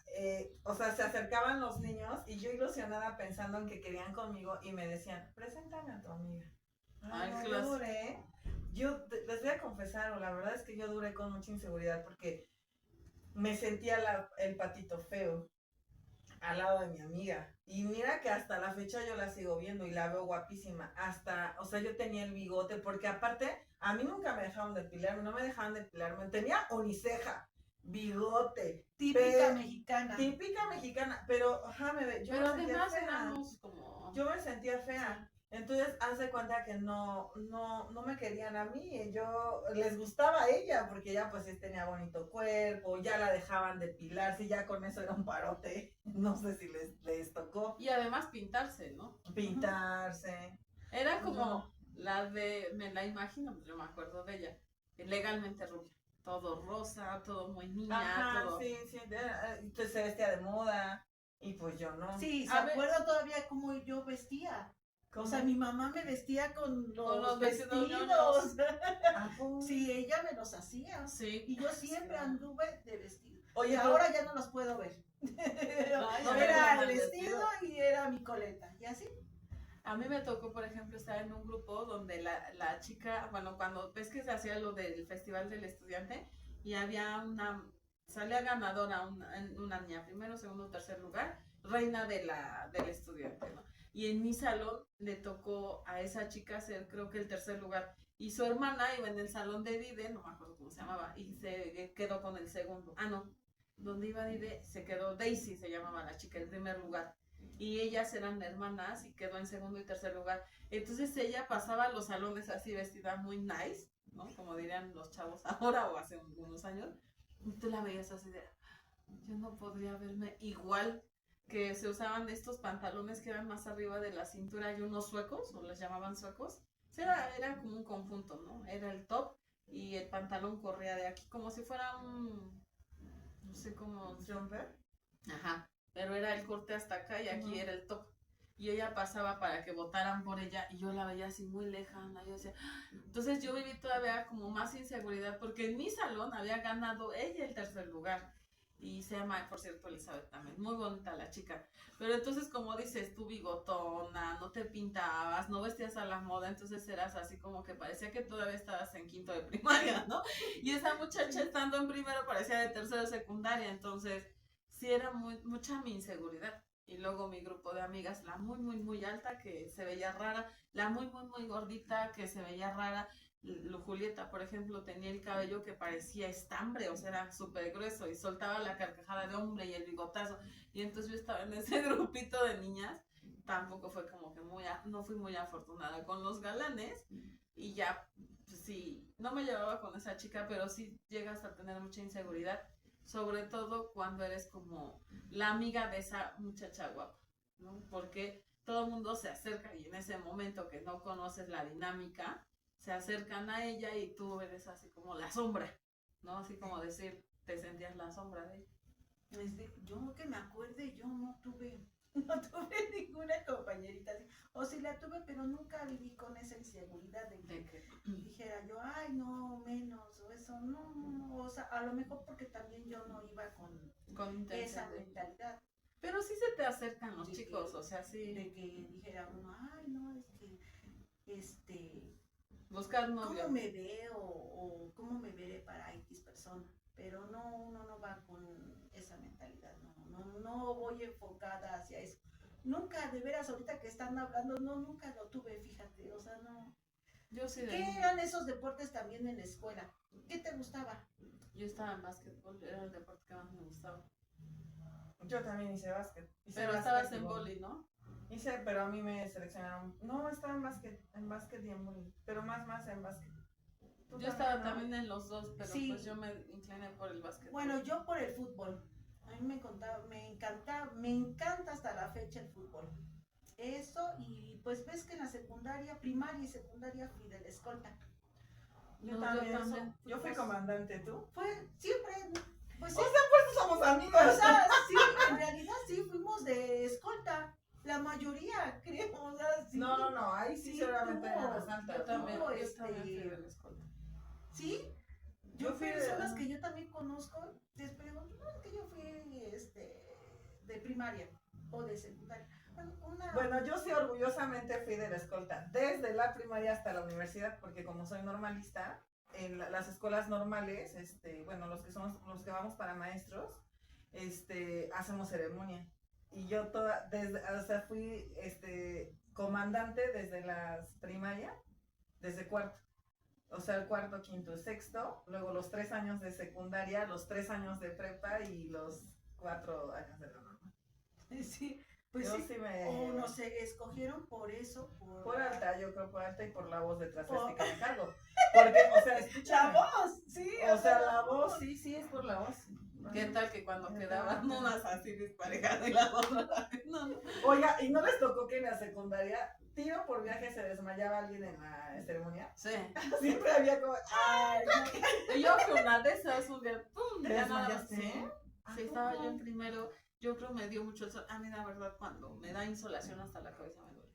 o sea, se acercaban los niños y yo ilusionada pensando en que querían conmigo y me decían, preséntame a tu amiga. Ay, No, clase. yo duré, les voy a confesar, la verdad es que yo duré con mucha inseguridad porque me sentía el patito feo al lado de mi amiga. Y mira que hasta la fecha yo la sigo viendo y la veo guapísima. O sea, yo tenía el bigote, porque aparte, a mí nunca me dejaban depilarme, no me dejaban depilarme. Tenía uniceja, bigote. típica mexicana. Típica mexicana, pero yo Pero me sentía además fea. éramos como... Yo me sentía fea. Entonces, haz de cuenta que no me querían a mí. Yo les gustaba a ella, porque ella pues sí tenía bonito cuerpo, ya la dejaban depilarse, ya con eso era un parote. No sé si les tocó Y además pintarse, ¿no? pintarse. Era como No. la de, me la imagino, yo me acuerdo de ella, legalmente rubia. Todo rosa, todo muy niña, Ajá, todo. sí, entonces se vestía de moda y pues yo no. Sí, se A ver. acuerda todavía cómo yo vestía. O sea, mi mamá me vestía con los vestidos vestidos. ¿A poco? Sí, ella me los hacía. Sí. Y yo siempre anduve de vestido. Oye, Y ahora ya no los puedo ver. no, Era no, el el vestido y era mi coleta. Y así. A mí me tocó, por ejemplo, estar en un grupo donde la chica, bueno, cuando ves que se hacía lo del Festival del Estudiante y había salía ganadora una niña, primero, segundo, tercer lugar, reina del estudiante, ¿no? Y en mi salón le tocó a esa chica ser, creo que el tercer lugar. Y su hermana iba en el salón de Dide, no me acuerdo cómo se llamaba, y se quedó con el segundo. Ah, no. donde iba Dide, se quedó Daisy, se llamaba la chica, en primer lugar. Y ellas eran hermanas y quedó en segundo y tercer lugar. Entonces ella pasaba los salones así vestida muy nice, ¿no? Como dirían los chavos ahora o hace unos años. Y tú la veías así de, yo no podría verme igual, que se usaban estos pantalones que eran más arriba de la cintura y unos suecos, o les llamaban suecos. Era como un conjunto, ¿no? Era el top y el pantalón corría de aquí como si fuera un, no sé cómo, ¿Jumper? ajá, pero era el corte hasta acá y aquí era el top. Y ella pasaba para que votaran por ella y yo la veía así muy lejana. Yo decía, entonces yo viví todavía como más inseguridad porque en mi salón había ganado ella el tercer lugar. Y se llama, por cierto, Elizabeth también. Muy bonita la chica. Pero entonces, como dices, tú bigotona, no te pintabas, no vestías a la moda, entonces eras así como que parecía que todavía estabas en quinto de primaria, ¿no? Y esa muchacha estando en primero parecía de tercero de secundaria, entonces sí era mucha mi inseguridad. Y luego mi grupo de amigas, la muy alta que se veía rara, la muy gordita que se veía rara. Julieta, por ejemplo, tenía el cabello que parecía estambre, o sea, era súper grueso y soltaba la carcajada de hombre y el bigotazo. Y entonces yo estaba en ese grupito de niñas. Tampoco fue como que no fui muy afortunada con los galanes. Y ya, pues sí, no me llevaba con esa chica, pero sí llegas a tener mucha inseguridad. Sobre todo cuando eres como la amiga de esa muchacha guapa, ¿no? Porque todo el mundo se acerca y en ese momento que no conoces la dinámica, se acercan a ella y tú eres así como la sombra, ¿no? Así como decir, te sentías la sombra de ella. Yo que me acuerde, yo no tuve ninguna compañerita así. O si la tuve, pero nunca viví con esa inseguridad de que dijera yo, ay, no, menos, o eso, no, o sea, a lo mejor porque también yo no iba con esa mentalidad. Pero sí se te acercan los de chicos, que, o sea, sí. De que dijera uno, ay, no, buscar novio. ¿cómo me veo o cómo me veré para X persona? Pero no, uno no va con esa mentalidad, no voy enfocada hacia eso. Nunca, de veras, ahorita que están hablando, no, nunca lo tuve, fíjate, o sea, no. Yo sí. ¿Qué eran esos deportes también en la escuela? ¿Qué te gustaba? Yo estaba en básquetbol, era el deporte que más me gustaba. Yo también hice básquet. Pero estabas en vóley, ¿no? Hice, pero a mí me seleccionaron. No, estaba en básquet y en vóley, pero más en básquet. Yo estaba también en los dos, pero sí, pues yo me incliné por el básquet. Bueno, yo por el fútbol. A mí me encanta hasta la fecha el fútbol. Eso, y pues ves que en la secundaria, primaria y secundaria fui de la escolta. Yo también. Yo fui comandante, ¿tú? Fue siempre. Pues sí. O sea, pues somos amigos. O sea, sí, en realidad sí fuimos de escolta. La mayoría, creo. O sea, sí. No, ahí sí seguramente eran las altas. Yo también fui de la escolta. ¿Sí? Yo fui personas que yo también conozco, les pregunto, no, es que yo fui de primaria o de secundaria. Bueno, yo sí orgullosamente fui de la escolta, desde la primaria hasta la universidad, porque como soy normalista, en las escuelas normales, bueno, los que vamos para maestros, hacemos ceremonia. Y yo fui comandante desde la primaria, desde cuarto. O sea, el cuarto, quinto y sexto, luego los 3 años de secundaria, los 3 años de prepa y los 4 años de la normal. Sí, pues yo sí, o no sé, escogieron por eso. Por alta, yo creo por alta y por la voz de transvesti que me cargo. Porque, o sea, escúchame. La voz, sí. O sea, la voz, sí, es por la voz. ¿Qué tal que cuando quedaban unas así desparejadas y las otras? No. Oiga, ¿y no les tocó que en la secundaria, tiro por viaje, se desmayaba alguien en la ceremonia? Sí. Siempre había como, ¡ay! Y yo fui una de esas, un día, ¡pum! ¿Te desmayaste? desmayaste? Sí, estaba yo en primero. Yo creo me dio mucho el sol. A mí, la verdad, cuando me da insolación hasta la cabeza me duele.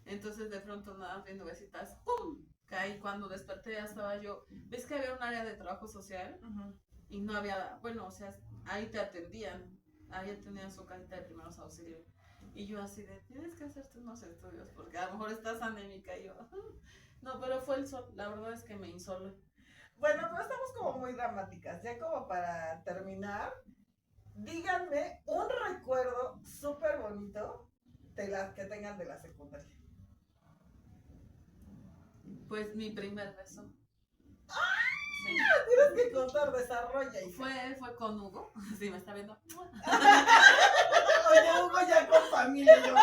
Entonces, de pronto, nada, viendo nubecitas, ¡pum! Caí. Cuando desperté, ya estaba yo. ¿Ves que había un área de trabajo social? Y no había, bueno, o sea, ahí te atendían. Ahí tenían su cajita de primeros auxilios. Y yo así de, tienes que hacerte unos estudios, porque a lo mejor estás anémica. Y yo, no, pero fue el sol. La verdad es que me insolé. Bueno, pero estamos como muy dramáticas. Ya como para terminar, díganme un recuerdo súper bonito que tengan de la secundaria. Pues mi primer beso. Tienes que contar, desarrolla. Y Fue con Hugo, sí me está viendo. oye, Hugo ya con familia. Yo, no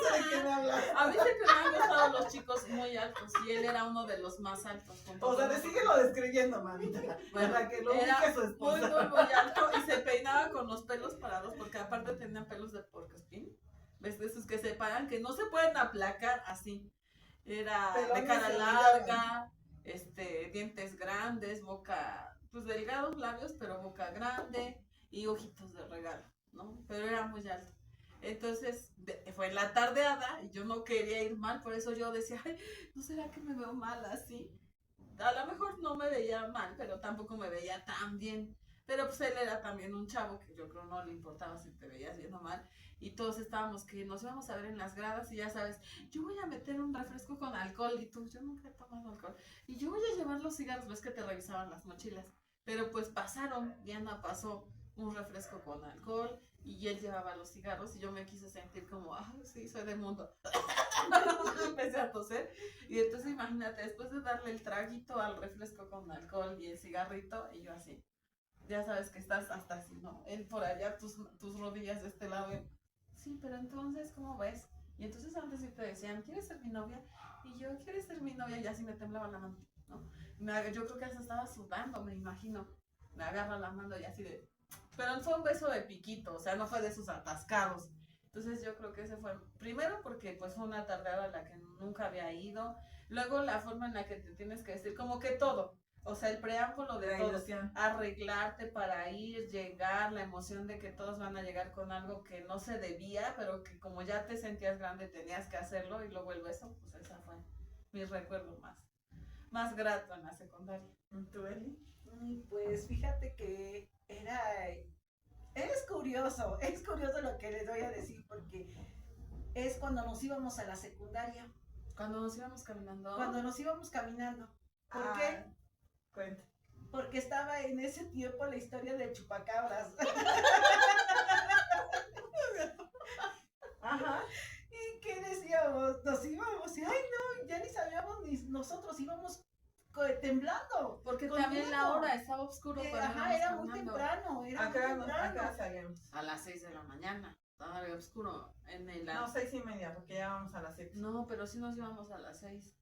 sé de qué me hablas. A mí siempre me han gustado los chicos muy altos y él era uno de los más altos. O sea, síguelo describiendo, mamita. Bueno, Para que lo era ubique su muy, esposa. muy, muy alto y se peinaba con los pelos parados porque aparte tenían pelos de puercoespín. ¿Ves? De esos que se paran, que no se pueden aplacar así. Era Pelones de cara se larga, dientes grandes, boca, pues delgados labios, pero boca grande y ojitos de regalo, ¿no? Pero era muy alto. Entonces, fue en la tardeada y yo no quería ir mal, por eso yo decía, ay, ¿no será que me veo mal así? A lo mejor no me veía mal, pero tampoco me veía tan bien. Pero pues él era también un chavo que yo creo no le importaba si te veías bien o mal. Y todos estábamos que nos íbamos a ver en las gradas y ya sabes, yo voy a meter un refresco con alcohol y tú, yo nunca he tomado alcohol. Y yo voy a llevar los cigarros, ves que te revisaban las mochilas. Pero pues pasaron, Diana pasó un refresco con alcohol y él llevaba los cigarros y yo me quise sentir como, ah, sí, soy del mundo. Empecé a toser y entonces imagínate, después de darle el traguito al refresco con alcohol y el cigarrito y yo así, ya sabes que estás hasta así, ¿no? Él por allá, tus rodillas de este lado. Sí, pero entonces, ¿cómo ves? Y entonces antes sí te decían, ¿quieres ser mi novia? Y yo, ¿quieres ser mi novia? Y así me temblaba la mano, ¿no? Yo creo que hasta estaba sudando, me imagino. Me agarra la mano y así de... Pero fue un beso de piquito, o sea, no fue de esos atascados. Entonces yo creo que ese fue, primero porque pues fue una tardeada a la que nunca había ido. Luego la forma en la que te tienes que decir, como que todo. O sea, el preámbulo de todo, arreglarte para ir, llegar, la emoción de que todos van a llegar con algo que no se debía, pero que como ya te sentías grande tenías que hacerlo y luego el beso, pues esa fue mi recuerdo más grato en la secundaria. ¿Tú, Eli? Pues fíjate que es curioso lo que les voy a decir porque es cuando nos íbamos a la secundaria. Cuando nos íbamos caminando. ¿Por qué? Cuenta. Porque estaba en ese tiempo la historia del chupacabras. Ajá. ¿Y qué decíamos? Nos íbamos y, ay no, ya ni sabíamos ni nosotros, íbamos temblando. Porque también la hora estaba oscuro. Ajá, era muy temprano. Acá salíamos. A las 6 de la mañana. Todavía oscuro. No, 6:30, porque ya vamos a las 7. No, pero sí nos íbamos a las 6.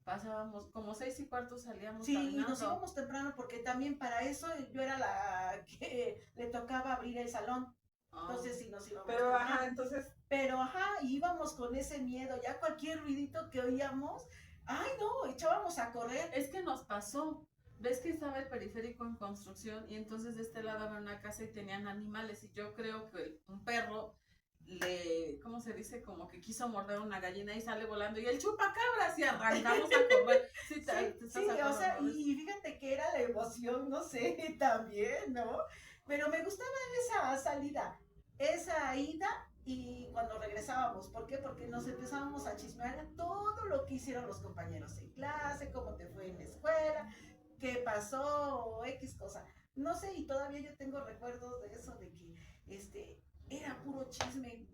Pasábamos, como 6:15 salíamos sí, caminando. Nos íbamos temprano porque también para eso yo era la que le tocaba abrir el salón. Entonces sí nos íbamos Pero temprano. ajá, entonces... Pero ajá, íbamos con ese miedo, ya cualquier ruidito que oíamos, ay no, echábamos a correr. Es que nos pasó, ves que estaba el periférico en construcción y entonces de este lado había una casa y tenían animales y yo creo que un perro ¿cómo se dice? Como que quiso morder una gallina y sale volando y el chupacabras y arrancamos a correr. Sí, o sea, y fíjate que era la emoción, no sé, también, ¿no? Pero me gustaba esa salida, esa ida y cuando regresábamos. ¿Por qué? Porque nos empezábamos a chismear todo lo que hicieron los compañeros en clase, cómo te fue en la escuela, qué pasó, X cosa. No sé, y todavía yo tengo recuerdos de eso, de que era puro chisme.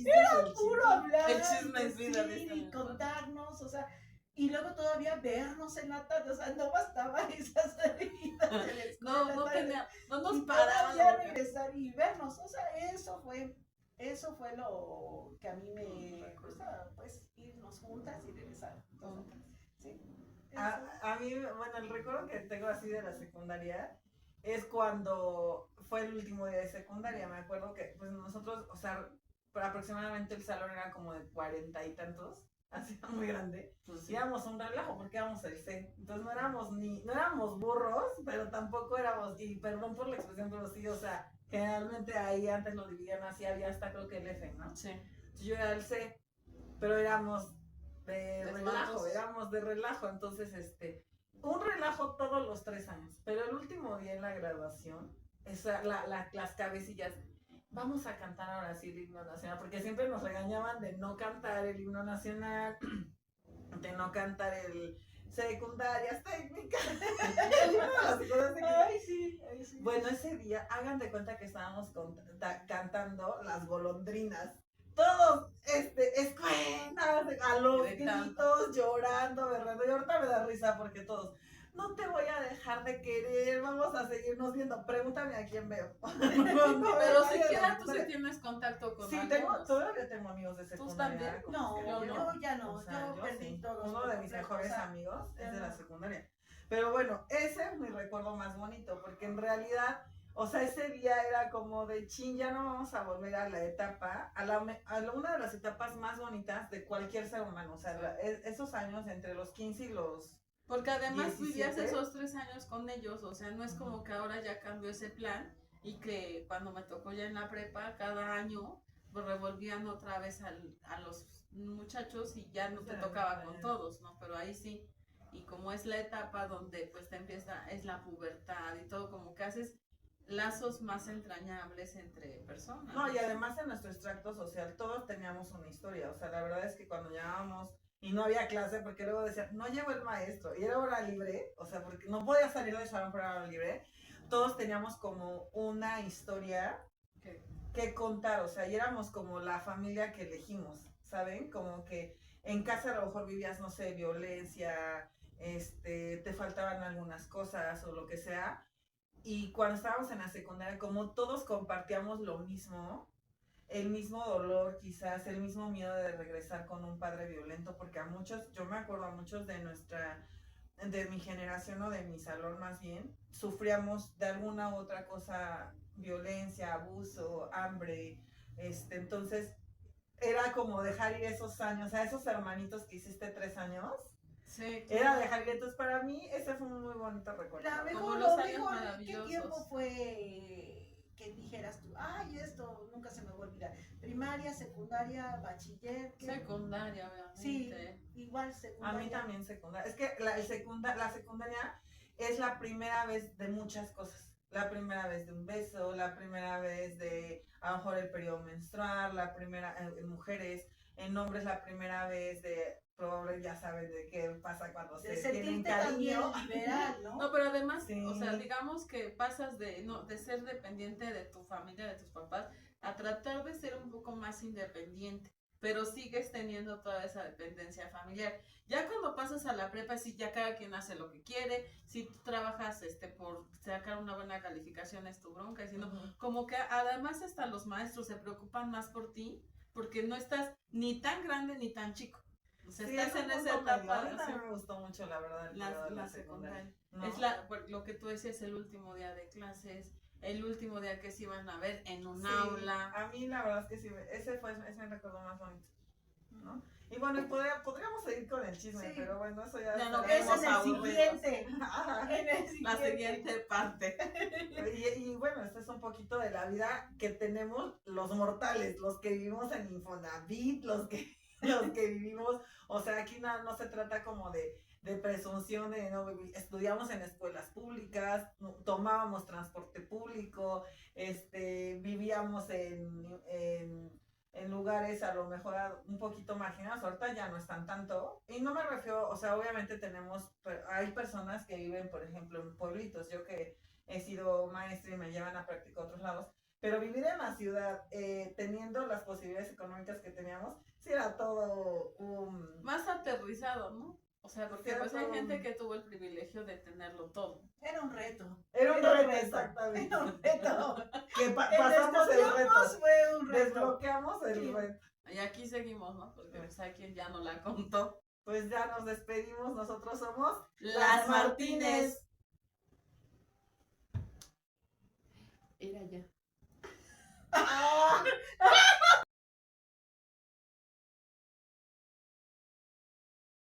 Era puro hablar. El chisme es vida. Y contarnos, o sea, y luego todavía vernos en la tarde, o sea, no bastaba esa salida de la escuela. No nos paraban. Ya regresar y vernos, o sea, eso fue lo que a mí me gusta, pues, irnos juntas y regresar juntas. Sí. A mí, bueno, el recuerdo que tengo así de la secundaria es cuando fue el último día de secundaria. Me acuerdo que pues nosotros, o sea, aproximadamente el salón era como de 40 y tantos, así muy grande. Pues íbamos un relajo porque íbamos el C. Entonces no éramos burros, pero tampoco éramos, y perdón por la expresión, pero sí, o sea, generalmente ahí antes lo dividían así, había hasta creo que el F, ¿no? Sí. Entonces yo era el C, pero éramos de relajo, entonces un relajo todos los 3 años, pero el último día en la graduación, las cabecillas, vamos a cantar ahora sí el himno nacional, porque siempre nos regañaban de no cantar el himno nacional, de no cantar el secundarias técnicas. Ay, sí. Bueno, ese día, hagan de cuenta que estábamos cantando Las Golondrinas, todos, escuelas, a los Gritando. gritos, llorando, berrando, y ahorita me da risa porque todos, no te voy a dejar de querer, vamos a seguirnos viendo, pregúntame a quién veo. Pero siquiera tú sí tienes contacto con Sí, algunos. todavía tengo amigos de secundaria. también? con No, los que yo vivo. yo ya no, O sea, yo perdí sí. todos. Uno por de mis completo, mejores o sea, amigos ya es de la no. secundaria. Pero bueno, ese es mi recuerdo más bonito, porque en realidad, o sea, ese día era como de chin, ya no vamos a volver a la etapa, una de las etapas más bonitas de cualquier ser humano. O sea, esos años entre los 15 y los Porque además vivías 17. esos 3 años con ellos, o sea, no es como que ahora ya cambió ese plan y que cuando me tocó ya en la prepa, cada año pues revolvían otra vez a los muchachos y ya no te tocaba con todos, ¿no? Pero ahí sí, y como es la etapa donde pues te empieza, es la pubertad y todo, como que haces lazos más entrañables entre personas. No, y además en nuestro extracto social todos teníamos una historia. O sea, la verdad es que cuando llegábamos y no había clase, porque luego decían, no llegó el maestro, y era hora libre, o sea, porque no podía salir del salón por hora libre, todos teníamos como una historia que contar, o sea, y éramos como la familia que elegimos, ¿saben? Como que en casa a lo mejor vivías, no sé, violencia, te faltaban algunas cosas o lo que sea, y cuando estábamos en la secundaria, como todos compartíamos lo mismo, el mismo dolor, quizás el mismo miedo de regresar con un padre violento, porque a muchos, yo me acuerdo a muchos de mi generación o de mi salón más bien, sufríamos de alguna u otra cosa, violencia, abuso, hambre, entonces era como dejar ir esos años, a esos hermanitos que hiciste 3 años. Sí, Era dejar ir, entonces para mí ese fue un muy bonito recuerdo. La Como mejor, los lo años mejor, ¿qué maravillosos. tiempo fue que dijeras tú, ay, esto nunca se me va a olvidar? Primaria, secundaria, bachiller. Secundaria, obviamente. Sí, igual secundaria. A mí también secundaria. Es que la secundaria es la primera vez de muchas cosas. La primera vez de un beso, la primera vez de a lo mejor el periodo menstrual, la primera en mujeres, en hombres la primera vez de probable ya saben de qué pasa cuando De se tienen sentirte también cariño. liberal, ¿no? No, pero además, Sí. o sea, digamos que pasas de ser dependiente de tu familia, de tus papás, a tratar de ser un poco más independiente, pero sigues teniendo toda esa dependencia familiar. Ya cuando pasas a la prepa, sí, ya cada quien hace lo que quiere, si tú trabajas por sacar una buena calificación es tu bronca, sino como que además hasta los maestros se preocupan más por ti, porque no estás ni tan grande ni tan chico. O sea, Sí, estás es en un esa punto medio. etapa. A mí también me gustó mucho, la verdad, el periodo de La secundaria. secundaria. ¿No? Es lo que tú decías, el último día de clases, el último día que se iban a ver en un Sí, aula. a mí la verdad es que sí, ese es mi recuerdo más bonito, ¿no? Y bueno, y podríamos seguir con el chisme, Sí. pero bueno, eso ya Ya no estaría Es vamos en a el aburrirnos. siguiente. Ajá. En el siguiente. La siguiente parte. Y bueno, este es un poquito de la vida que tenemos los mortales, los que vivimos en Infonavit, los que vivimos, o sea, aquí no se trata como de presunción de no estudiamos en escuelas públicas, tomábamos transporte público, vivíamos en lugares a lo mejor un poquito marginados, ahorita ya no están tanto, y no me refiero, o sea, obviamente hay personas que viven, por ejemplo, en pueblitos, yo que he sido maestra y me llevan a practicar a otros lados, pero vivir en la ciudad, teniendo las posibilidades económicas que teníamos, sí era todo Más aterrizado, ¿no? O sea, porque Sí, pues hay todo gente que tuvo el privilegio de tenerlo todo. Era un reto. Era un Era un reto, reto. exactamente. Era un reto. Que El pasamos el reto. desbloqueamos fue un reto. Desbloqueamos el Sí. reto. Y aquí seguimos, ¿no? Porque pues hay quien ya no la contó. Pues ya nos despedimos, nosotros somos Las Martínez. Era ya.